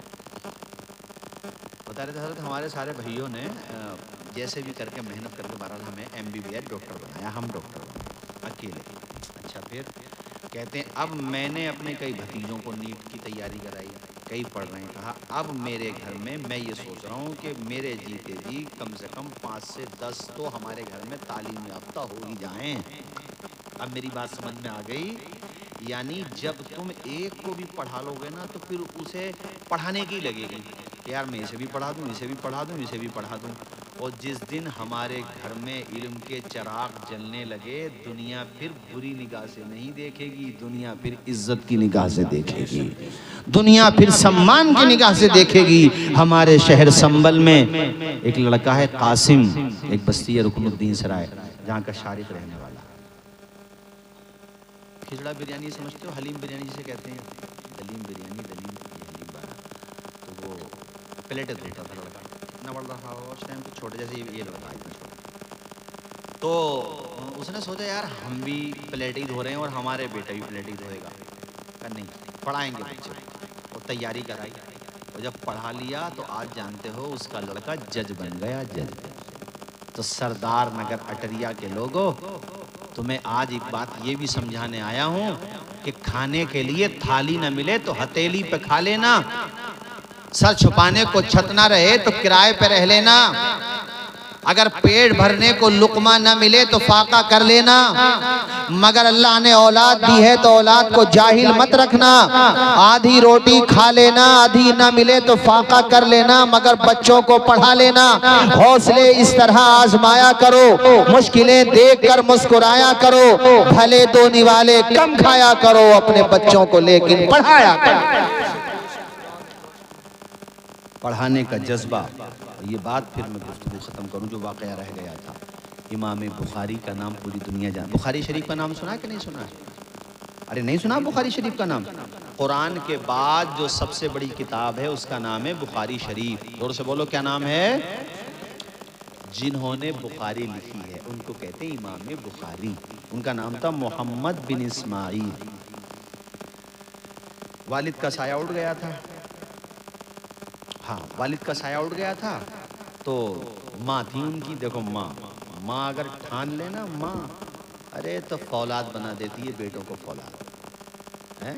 Speaker 1: बता रहे थे हजरत हमारे सारे भाइयों ने जैसे भी करके मेहनत करके बहरहाल हमें MBBS डॉक्टर बनाया, हम डॉक्टर बने अकेले। अच्छा फिर कहते हैं अब मैंने अपने कई भतीजों को नीट की तैयारी कराई, कई पढ़ रहे हैं। कहा अब मेरे घर में मैं ये सोच रहा हूँ कि मेरे जीते जी कम से कम 5 से 10 तो हमारे घर में तालीम याफ्ता हो ही जाएं। अब मेरी बात समझ में आ गई। यानी जब तुम एक को भी पढ़ा लोगे ना तो फिर उसे पढ़ाने की लगेगी, यार मैं इसे भी पढ़ा दूँ, इसे भी पढ़ा दूँ, इसे भी पढ़ा दूँ। और जिस दिन हमारे घर में इल्म के चिराग जलने लगे, दुनिया फिर बुरी निगाह से नहीं देखेगी, दुनिया फिर इज्जत की निगाह से देखेगी, दुनिया फिर सम्मान की निगाह से देखेगी। हमारे शहर संबल में एक लड़का है कासिम, एक बस्ती है रुकनुद्दीन सराय, जहाँ का शारिक रहने वाला। खिचड़ा बिरयानी समझते हो, हलीम बिरयानी जिसे कहते हैं, दलीम बिरयानी, दलीम हलीम बारा। तो वो प्लेटें धोता था लड़का, इतना बड़ रहा हो उस टाइम, तो छोटे जैसे ये लड़का इतना छोटा। तो उसने सोचा यार हम भी प्लेट ही धो रहे हैं और हमारे बेटा भी प्लेट ही धोएगा। कहा नहीं, पढ़ाएंगे बच्चे, और तैयारी कराई। और जब पढ़ा लिया तो आज जानते हो उसका लड़का जज बन गया, जज। तो सरदार नगर अटरिया के लोगों
Speaker 3: तो मैं आज एक बात ये भी समझाने आया हूं कि खाने के लिए थाली ना मिले तो हथेली पे खा लेना, सर छुपाने को छत ना रहे तो किराए पे रह लेना, अगर पेट भरने को लुकमा न मिले तो फाका कर लेना, मगर अल्लाह ने औलाद दी है तो औलाद को जाहिल मत रखना। आधी रोटी खा लेना, आधी न मिले तो फाका कर लेना, मगर बच्चों को पढ़ा लेना। हौसले इस तरह आजमाया करो, मुश्किलें देखकर मुस्कुराया करो, भले दो निवाले कम खाया करो अपने बच्चों को, लेकिन पढ़ाया करो। पढ़ाने का जज्बा। ये बात फिर मैं गुफ्तगू ख़त्म करूं जो वाक़या रह गया था। इमाम बुखारी का नाम पूरी दुनिया जान, बुखारी शरीफ का नाम सुना कि नहीं सुना? अरे नहीं सुना बुखारी शरीफ का नाम? कुरान के बाद जो सबसे बड़ी किताब है उसका नाम है बुखारी शरीफ। जोर से बोलो क्या नाम है? जिन्होंने बुखारी लिखी है उनको कहते हैं इमाम बुखारी। उनका नाम था मोहम्मद बिन इस्माइल। वालिद का साया उड़ गया था। हाँ, वालिद का साया उड़ गया था तो माँ थी उनकी। देखो माँ अगर ठान लेना माँ, अरे तो फौलाद बना देती है बेटों को फौलाद है।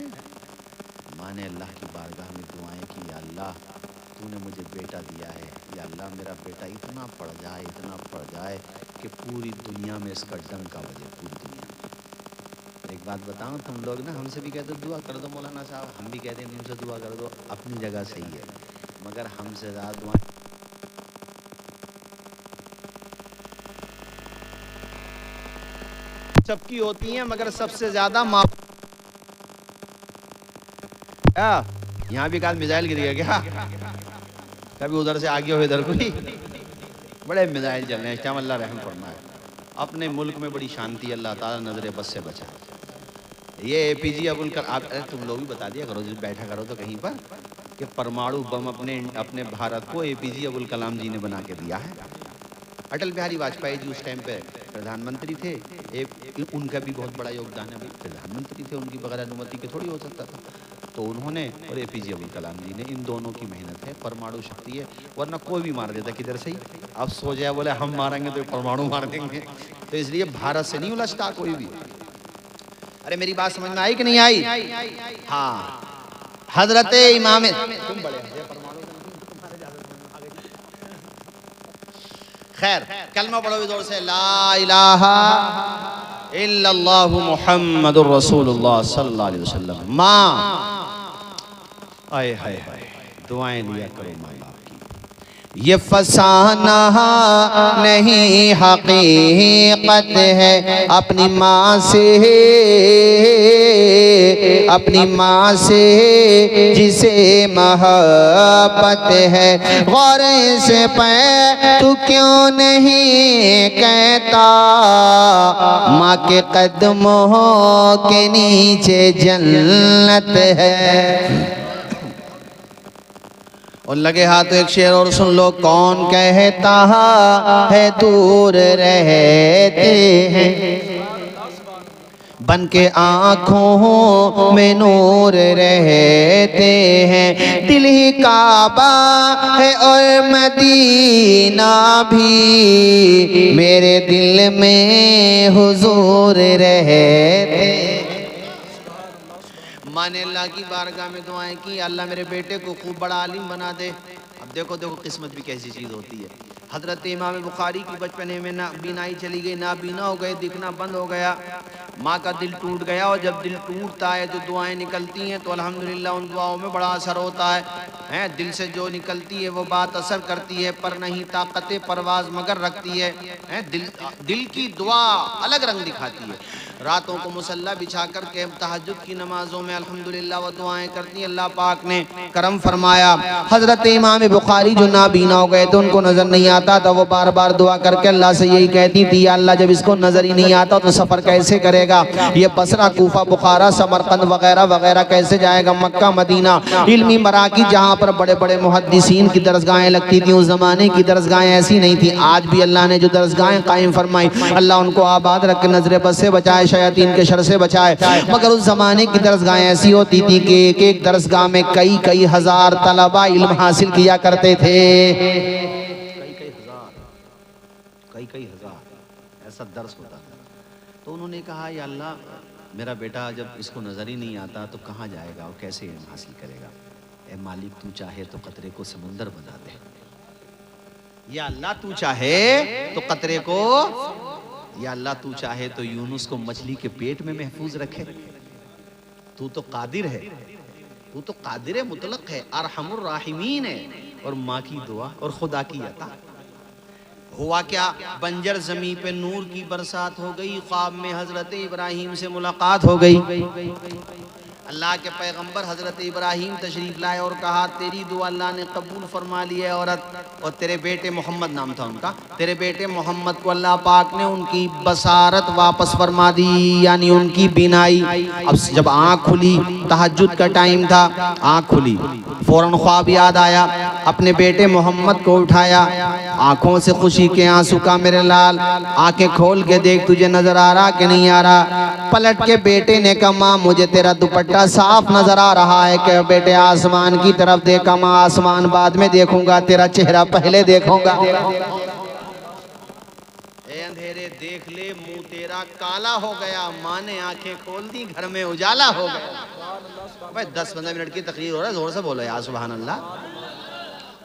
Speaker 3: माँ ने अल्लाह की बारगाह में दुआएं की, या अल्लाह तूने मुझे बेटा दिया है, या अल्लाह मेरा बेटा इतना पढ़ जाए कि पूरी दुनिया में इसका डंका बजे, पूरी दुनिया में। एक बात बताऊं, तुम लोग ना हमसे भी कहते दुआ कर दो मौलाना साहब, हम भी कहते हैं मुझसे दुआ कर दो, अपनी जगह सही है, मगर हमसे ज़्यादा दुआ सबकी होती हैं, मगर सबसे ज्यादा माँ। यहाँ भी काल मिसाइल गिर गया क्या? कभी उधर से आगे हो इधर कोई बड़े मिसाइल चल रहे हैं। इस्लाम अल्लाह रहम फरमाए। अपने मुल्क में बड़ी शांति, अल्लाह ताला नजर बस से बचाए। ये APJ अबुल कलाम, तुम लोग भी बता दिया करो जब बैठा करो तो कहीं पर, कि परमाणु बम अपने भारत को APJ अबुल कलाम जी ने बना के दिया है। अटल बिहारी वाजपेयी जी उस टाइम पे प्रधानमंत्री थे, उनका भी बहुत बड़ा योगदान है। भाई प्रधानमंत्री थे, उनकी बगैर अनुमति के थोड़ी हो सकता था। तो उन्होंने और APJ अबुल कलाम जी ने, इन दोनों की मेहनत है। परमाणु शक्ति है, वरना कोई भी मार देता किधर से ही। अब सो जाए बोले हम मारेंगे तो परमाणु मार देंगे, तो इसलिए भारत से नहीं उलझता कोई भी। अरे मेरी बात समझ में आई कि नहीं आई? हाँ, हजरत इमाम खैर कलमा पढ़ो जोर से, ला इलाहा इल्लल्लाहु मुहम्मदुर रसूलुल्लाह सल्लल्लाहु अलैहि वसल्लम। माँ आए हाय हाय, दुआएं लिया करो माँ बाप की। ये फसाना नहीं हकीकत है, अपनी माँ से जिसे मोहब्बत है। गौर से पे तू क्यों नहीं कहता, माँ के कदमों के नीचे जन्नत है। और लगे हाथ एक शेर और सुन लो, कौन कहता है दूर रहते हैं, बन के आँखों में नूर रहते हैं। दिल ही काबा है और मदीना भी मेरे दिल में हुजूर रहते। माँ ने अल्लाह की बारगाह में दुआएं की, अल्लाह मेरे बेटे को खूब बड़ा आलिम बना दे। अब देखो किस्मत भी कैसी चीज़ होती है। हजरत इमाम बुखारी की बचपने में ना बीनाई चली गई, ना बीना हो गए, दिखना बंद हो गया। माँ का दिल टूट गया, और जब दिल टूटता है तो दुआएं निकलती हैं तो अल्हम्दुलिल्लाह उन दुआओं में बड़ा असर होता है। दिल से जो निकलती है वो बात असर करती है, पर नहीं ताकत परवाज मगर रखती है। दिल की दुआ अलग रंग दिखाती है। रातों को मुसल्ला बिछा कर के तहज्जुद की नमाजों में अल्हम्दुलिल्लाह वो दुआएं करती हैं। अल्लाह पाक ने करम फरमाया। हजरत इमाम बुखारी जो नाबीना हो गए थे, उनको नजर नहीं आता था, वो बार बार दुआ करके अल्लाह से यही कहती थी, या अल्लाह जब इसको नजर ही नहीं आता तो सफर कैसे करेगा? ये बसरा, कूफा, बुखारा, समरकंद वगैरह वगैरह कैसे जाएगा? मक्का, मदीना, इल्मी मराकी जहाँ पर बड़े बड़े मुहद्दिसीन की दरसगाहें लगती थी, उस जमाने की दरसगाहें ऐसी नहीं थी। आज भी अल्लाह ने जो दरसगाहें कायम फरमाई, अल्लाह उनको आबाद रख के नजर बद से बचाए, शयातीन के शर से बचाए। मगर उस जमाने की दरसगाहें ऐसी होती थी कि एक एक दरसगाह में कई कई हजार तलबा इल्म हासिल किया करते थे। कई कई हजार ऐसा दर्स होता था। तो उन्होंने कहा या अल्लाह, मेरा बेटा जब इसको नज़र ही नहीं आता तो कहाँ जाएगा और कैसे इल्म हासिल करेगा। ए मालिक, तू चाहे तो कतरे को समुंदर बना दे। या अल्लाह, तू चाहे तो कतरे को, या अल्लाह तू चाहे तो यूनुस को मछली के पेट में महफूज रखे। तू तो कादिर है, तू तो कादिर मुतलक है, अरहमुर राहिमीन है। और माँ की दुआ और खुदा की अता। हुआ क्या, बंजर जमी पे नूर की बरसात हो गई। ख्वाब में हजरत इब्राहिम से मुलाकात हो गई। अल्लाह के पैगंबर हजरत इब्राहिम तशरीफ लाए और कहा, तेरी दुआ अल्लाह ने कबूल फरमा ली है औरत, और तेरे बेटे मोहम्मद नाम था उनका, तेरे बेटे मोहम्मद को अल्लाह पाक ने उनकी बसारत वापस फरमा दी, यानी उनकी बीनाई। अब जब आँख खुली, तहज्जुद का टाइम था, आँख खुली, फौरन ख्वाब याद आया, अपने बेटे मोहम्मद को उठाया, आंखों से खुशी के आंसू का मेरे लाल, आंखें खोल के देख, तुझे नजर आ रहा कि नहीं आ रहा। पलट के बेटे ने कहा, माँ मुझे तेरा दुपट्टा साफ नजर आ रहा है। कि बेटे आसमान की तरफ देखा, माँ आसमान बाद में देखूंगा, तेरा चेहरा पहले देखूंगा। ए अंधेरे देख ले, मुंह तेरा काला हो गया। माँ ने आंखें खोल दी, घर में उजाला हो गया। भाई 10-15 मिनट की तकरीर हो रहा है, जोर से बोलो यार सुभान अल्लाह।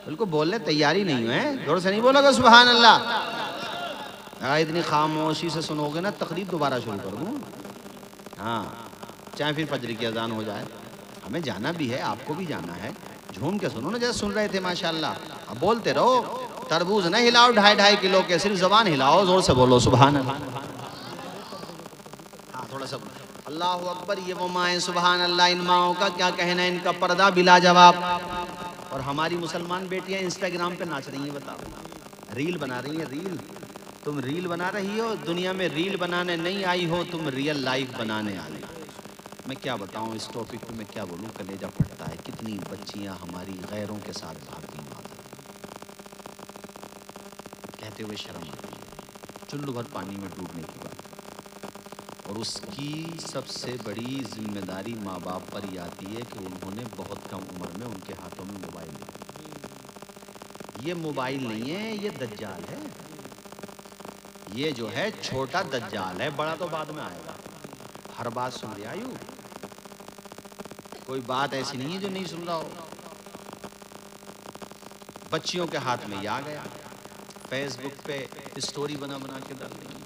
Speaker 3: बिल्कुल बोलने तैयारी नहीं है, जोर से नहीं बोलोगे सुभान अल्लाह। इतनी खामोशी से सुनोगे ना, तकरीर दोबारा शुरू कर दूँ। हाँ, चाहे फिर फजर की अजान हो जाए। हमें जाना भी है, आपको भी जाना है। झूम के सुनो ना, जैसे सुन रहे थे माशाल्लाह। अब बोलते रहो, तरबूज न हिलाओ 2.5 किलो के, सिर्फ जबान हिलाओ, जोर से बोलो सुभान अल्लाह। हाँ, थोड़ा सा अल्लाहु अकबर। ये वो माएँ, सुभान अल्लाह, इन माओं का क्या कहना, इनका पर्दा बिला जवाब। और हमारी मुसलमान बेटियां इंस्टाग्राम पे नाच रही हैं, बताओ, रील बना रही हैं। रील, तुम रील बना रही हो, दुनिया में रील बनाने नहीं आई हो, तुम रियल लाइफ बनाने आई। मैं क्या बताऊं इस टॉपिक पे, मैं क्या बोलूं, कलेजा फटता है। कितनी बच्चियां हमारी गैरों के साथ भागती मारती, कहते हुए शर्म आती है, चुल्लू भर पानी में डूबने की बात। और उसकी सबसे बड़ी जिम्मेदारी माँ बाप पर ही आती है कि उन्होंने बहुत कम उम्र में उनके हाथों में मोबाइल दिया। ये मोबाइल नहीं है, ये दज्जाल है। ये जो है छोटा दज्जाल है, बड़ा तो बाद में आएगा। हर बात सुन रही आयु, कोई बात ऐसी नहीं है जो नहीं सुन रहा हो। बच्चियों के हाथ में ये आ गया, फेसबुक पे स्टोरी बना बना के डाल रही हैं,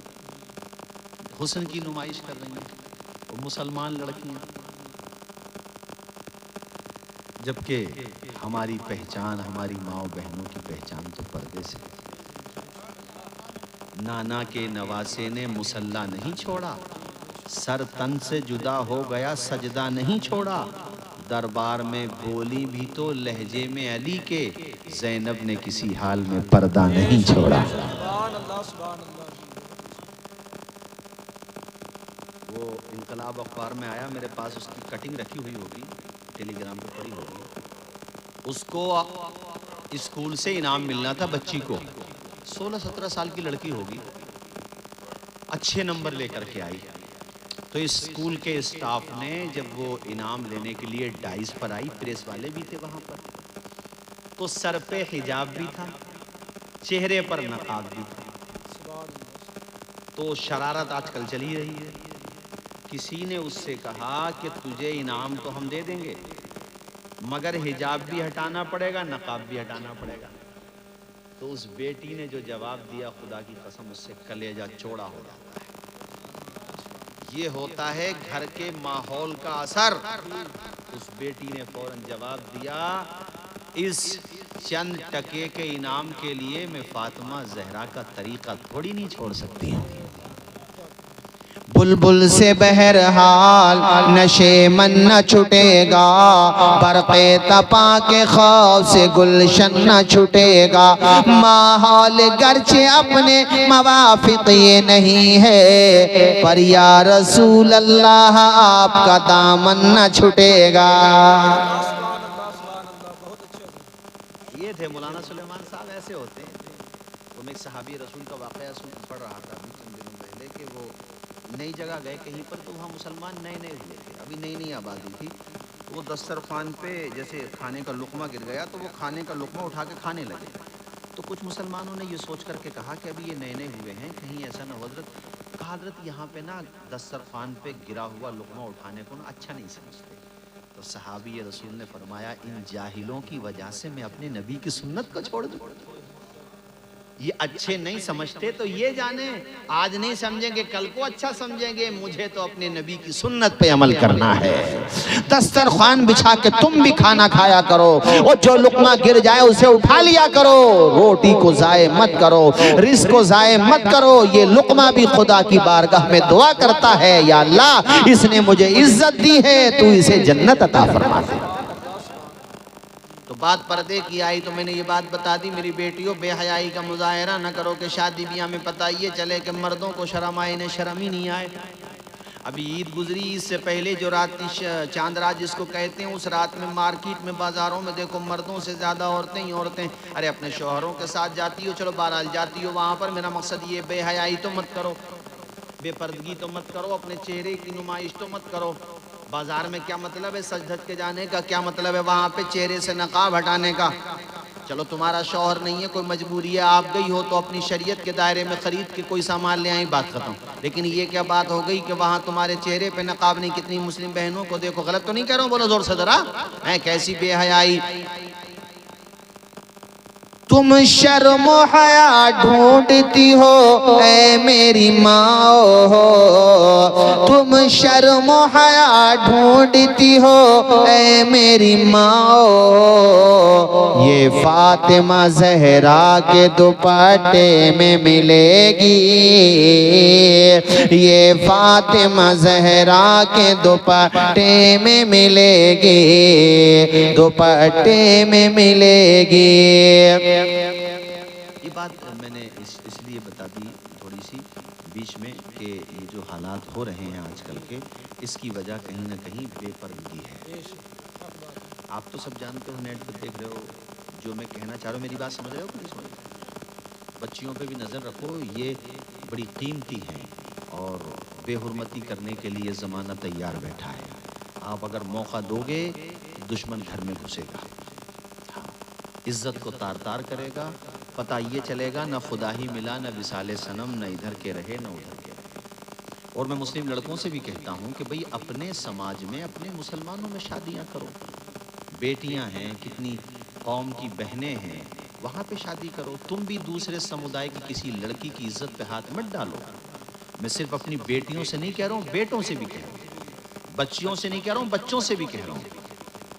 Speaker 3: हुस्न की नुमाइश कर रही हैं, वो मुसलमान लड़कियां। जबकि हमारी पहचान, हमारी माओ बहनों की पहचान तो पर्दे से। नाना के नवासे ने मुसल्ला नहीं छोड़ा, सर तन से जुदा हो गया, सजदा नहीं छोड़ा। दरबार में बोली भी तो लहजे में अली के, ज़ैनब ने किसी हाल में पर्दा नहीं छोड़ा। वो इनकलाब अखबार में आया मेरे पास, उसकी कटिंग रखी हुई होगी, टेलीग्राम पे पड़ी होगी। उसको स्कूल से इनाम मिलना था बच्ची को, 16-17 साल की लड़की होगी, अच्छे नंबर लेकर के आई। तो इस स्कूल के स्टाफ ने जब वो इनाम लेने के लिए डाइस पर आई, प्रेस वाले भी थे वहाँ पर, तो सर पे हिजाब भी था, चेहरे पर नकाब भी था। तो शरारत आजकल चली रही है। किसी ने उससे कहा कि तुझे इनाम तो हम दे देंगे, मगर हिजाब भी हटाना पड़ेगा, नकाब भी हटाना पड़ेगा। तो उस बेटी ने जो जवाब दिया, खुदा की कसम उससे कलेजा चौड़ा हो जाता है। ये होता है घर के माहौल का असर। उस बेटी ने फौरन जवाब दिया, इस चंद टके के इनाम के लिए मैं फातिमा जहरा का तरीका थोड़ी नहीं छोड़ सकती हूँ। बुलबुल से बहरहाल नशे मन न छुटेगा, बरक़े तपा के खौफ से गुलशन न छुटेगा। माहौल गर्चे अपने मवाफिक ये नहीं है, पर या रसूल अल्लाह आपका दामन न छुटेगा। ये थे मौलाना सुलेमान साहब, ऐसे होते हैं। वो मैं एक सहाबी रसूल का वाक़या पढ़ रहा था अभी चंद दिनों पहले कि वो नई जगह गए कहीं पर, तो वहाँ मुसलमान नए नए हुए थे, अभी नई नई आबादी थी। तो वो दस्तरखान पे जैसे खाने का लुक़मा गिर गया, तो वो खाने का लुक़मा उठा के खाने लगे। तो कुछ मुसलमानों ने ये सोच करके कहा कि अभी ये नए नए हुए हैं, कहीं ऐसा ना हो हज़रत कहा हजरत यहाँ पे ना दस्तरखान पे गिरा हुआ लुक़मा उठाने को ना अच्छा नहीं समझते। तो सहाबी रसूल ने फरमाया, इन जाहिलों की वजह से मैं अपने नबी की सुन्नत को छोड़ दूं? ये अच्छे नहीं समझते तो ये जाने, आज नहीं समझेंगे कल को अच्छा समझेंगे। मुझे तो अपने नबी की सुन्नत पे अमल करना है। दस्तरखान बिछा के तुम भी खाना खाया करो, और जो लुक़मा गिर जाए उसे उठा लिया करो। रोटी को जाए मत करो, रिज़्क़ को जाए मत करो। ये लुक़मा भी खुदा की बारगाह में दुआ करता है, या अल्लाह इसने मुझे इज्जत दी है, तू इसे जन्नत अता फरमा दे। तो बात पर्दे की आई तो मैंने ये बात बता दी, मेरी बेटियों बेहयाई का मुजाहरा न करो कि शादी ब्याह में पता ये चले कि मर्दों को शर्म आए, इन्हें शर्म ही नहीं आए। अभी ईद गुजरी, इससे पहले जो रात चांद रात जिसको कहते हैं, उस रात में मार्केट में बाजारों में देखो मर्दों से ज़्यादा औरतें ही औरतें। अरे अपने शौहरों के साथ जाती हो, चलो बहरहाल जाती हो वहाँ पर, मेरा मकसद ये बेहयाई तो मत करो, बेपर्दगी तो मत करो, अपने चेहरे की नुमाइश तो मत करो। बाजार में क्या मतलब है सज धज के जाने का, क्या मतलब है वहाँ पे चेहरे से नकाब हटाने का। चलो तुम्हारा शौहर नहीं है, कोई मजबूरी है, आप गई हो तो अपनी शरीयत के दायरे में खरीद के कोई सामान ले आई, बात खत्म। लेकिन ये क्या बात हो गई कि वहाँ तुम्हारे चेहरे पे नकाब नहीं। कितनी मुस्लिम बहनों को देखो, गलत तो नहीं कह रहा हूँ, बोलो जोर से जरा, है कैसी बेहयाई। तुम शर्म हया ढूंढती हो ऐ मेरी माँ हो, तुम शर्म हया ढूंढती हो ऐ मेरी माँ हो। ये फातिमा ज़हरा के दुपट्टे में मिलेगी, ये फातिमा ज़हरा के दुपट्टे में मिलेगी, दुपट्टे में मिलेगी। ये बात मैंने इसलिए बता दी थोड़ी सी बीच में कि ये जो हालात हो रहे हैं आजकल के, इसकी वजह कहीं ना कहीं बेपर्दगी है। आप तो सब जानते हो, नेट पर देख रहे हो, जो मैं कहना चाह रहा हूँ मेरी बात समझ रहे हो कि नहीं समझ रहे? बच्चियों पे भी नज़र रखो, ये बड़ी कीमती हैं और बेहुरमती करने के लिए ज़माना तैयार बैठा है। आप अगर मौका दोगे दुश्मन घर में घुसेगा, इज्जत को तार तार करेगा। पता ये चलेगा न खुदा ही मिला, न विसाले सनम, न इधर के रहे न उधर के रहे। और मैं मुस्लिम लड़कों से भी कहता हूँ कि भाई अपने समाज में, अपने मुसलमानों में शादियाँ करो। बेटियाँ हैं, कितनी कौम की बहनें हैं, वहाँ पे शादी करो। तुम भी दूसरे समुदाय की किसी लड़की की इज्जत पे हाथ मत डालो। मैं सिर्फ अपनी बेटियों से नहीं कह रहा हूँ, बेटों से भी कह रहा हूँ, बच्चियों से नहीं कह रहा हूँ, बच्चों से भी कह रहा हूँ।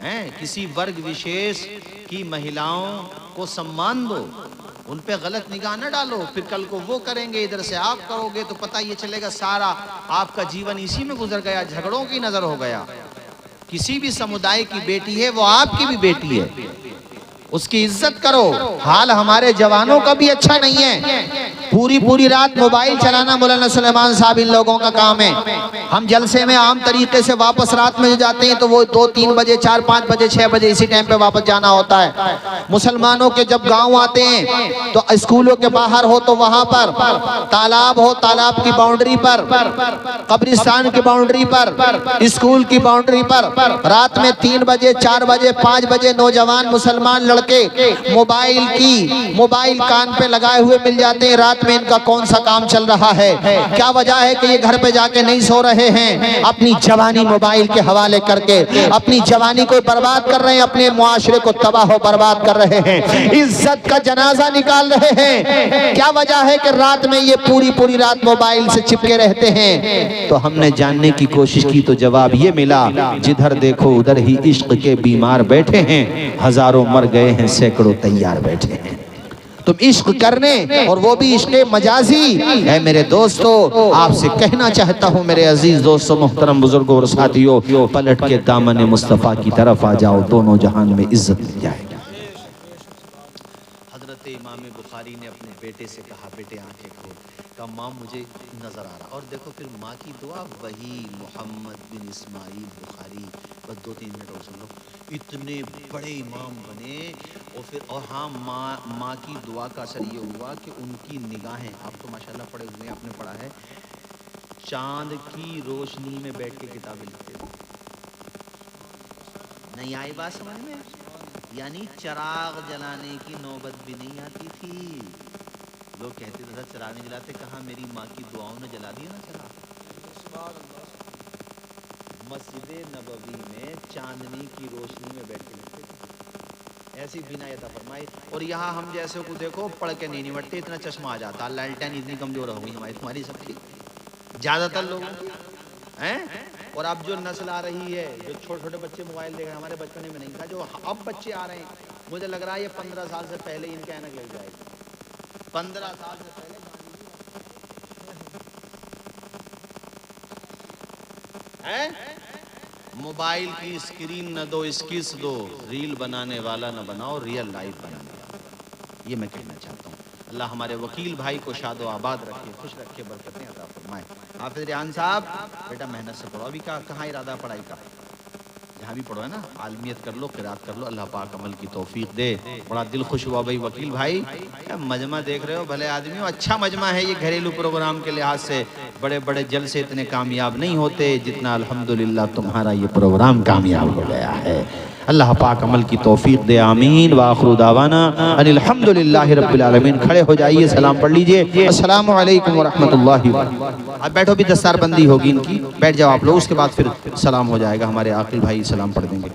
Speaker 3: हैं, किसी वर्ग विशेष की महिलाओं को सम्मान दो, उन पे गलत निगाह न डालो। फिर कल को वो करेंगे, इधर से आप करोगे, तो पता ये चलेगा सारा आपका जीवन इसी में गुजर गया, झगड़ों की नजर हो गया। किसी भी समुदाय की बेटी है वो आपकी भी बेटी है, उसकी इज्जत करो। हाल हमारे जवानों का भी अच्छा नहीं है, पूरी पूरी रात मोबाइल चलाना मौलाना सुलेमान साहब इन लोगों का काम है। हम जलसे में आम तरीके से वापस रात में जाते हैं तो वो 2-3 बजे, 4-5 बजे, 6 बजे इसी टाइम पे वापस जाना होता है। मुसलमानों के जब गांव आते हैं तो स्कूलों के बाहर हो तो वहां पर तालाब हो, तालाब की बाउंड्री पर, कब्रिस्तान की बाउंड्री पर, स्कूल की बाउंड्री पर रात में 3 बजे, 4 बजे, 5 बजे नौजवान मुसलमान लड़के मोबाइल कान पे लगाए हुए मिल जाते हैं। रात में इनका कौन सा काम चल रहा है? क्या वजह है कि ये घर पे जाके नहीं सो रहे हैं? अपनी जवानी मोबाइल के हवाले करके अपनी जवानी को बर्बाद कर रहे हैं, अपने मुआशरे को तबाह बर्बाद कर रहे हैं, इज्जत का जनाजा निकाल रहे हैं। क्या वजह है कि रात में ये पूरी पूरी रात मोबाइल से चिपके रहते हैं? तो हमने जानने की कोशिश की तो जवाब ये मिला, जिधर देखो उधर ही इश्क के बीमार बैठे हैं, हजारों मर गए हैं, सैकड़ों तैयार बैठे हैं। तुम इश्क करने, और वो भी इश्क मजाजी है। मेरे दोस्तों, आपसे कहना चाहता हूँ, मेरे अजीज दोस्तों, मोहतरम बुजुर्गों और साथियों, पलट के दामन मुस्तफ़ा की तरफ आ जाओ, दोनों जहान में इज्जत मिल जाएगी। हजरत इमाम बुखारी ने अपने बेटे से कहा, बेटे आंखें खोल। कहा माँ मुझे नजर आ रहा। और देखो फिर माँ की दुआ, वही मोहम्मद बिन इस्माइल बुखारी, बस 2-3 मिनट और सुन लो, इतने बड़े इमाम बने। और फिर हाँ, माँ की दुआ का असर ये हुआ कि उनकी निगाहें, आप तो माशाल्लाह पढ़े हुए हैं, आपने पढ़ा है, चांद की रोशनी में बैठ के किताबें लिखते थे। नहीं आई बात समझ में? यानी चराग जलाने की नौबत भी नहीं आती थी। लोग कहते थे चिराग नहीं जलाते, कहाँ मेरी माँ की दुआओं ने जला दिया ना चिराग। मस्जिद नबवी में चांदनी की रोशनी में बैठे रहते थे, ऐसी बिना यता फरमाई। और यहाँ हम जैसे को देखो पढ़ के नहीं निपटते, इतना चश्मा आ जाता, लालटेन इतनी कमजोर हो गई हमारी तुम्हारी सबकी ज्यादातर लोगों की हैं। और अब जो नस्ल आ रही है, जो छोटे छोटे बच्चे मोबाइल देख रहे हैं, हमारे बचपन में नहीं था, जो अब बच्चे आ रहे हैं, मुझे लग रहा है ये 15 साल से पहले इनके ऐनक लग जाएगी। 15 साल से पहले हैं। मोबाइल की स्क्रीन न दो, स्किल्स दो, रील बनाने वाला न बनाओ, रियल लाइफ बनाने वाला। ये मैं कहना चाहता हूँ। अल्लाह हमारे वकील भाई को शादो आबाद रखे, खुश रखे, बरकतें अता फरमाए। हाफिज रिहान साहब बेटा मेहनत से पढ़ो, अभी कहाँ इरादा पढ़ाई का, जहाँ भी पढ़ो है ना, आलमियत कर लो, किरात कर लो, अल्लाह पाक अमल की तौफीक दे। बड़ा दिल खुश हुआ भाई वकील भाई, मजमा देख रहे हो, भले आदमी हो, अच्छा मजमा है ये। घरेलू प्रोग्राम के लिहाज से बड़े बड़े जलसे इतने कामयाब नहीं होते जितना अल्हम्दुलिल्लाह तुम्हारा ये प्रोग्राम कामयाब हो गया है। अल्लाह पाक अमल की तौफीक दे, आमीन। व आखिरु दावाना अनिल हम्दुलिल्लाहि रब्बिल आलमीन। खड़े हो जाइए, सलाम पढ़ लीजिए। अस्सलामु अलैकुम व रहमतुल्लाहि। अब बैठो, भी दस्तारबंदी होगी इनकी, बैठ जाओ आप लोग, उसके बाद फिर सलाम हो जाएगा, हमारे आकिल भाई सलाम पढ़ देंगे।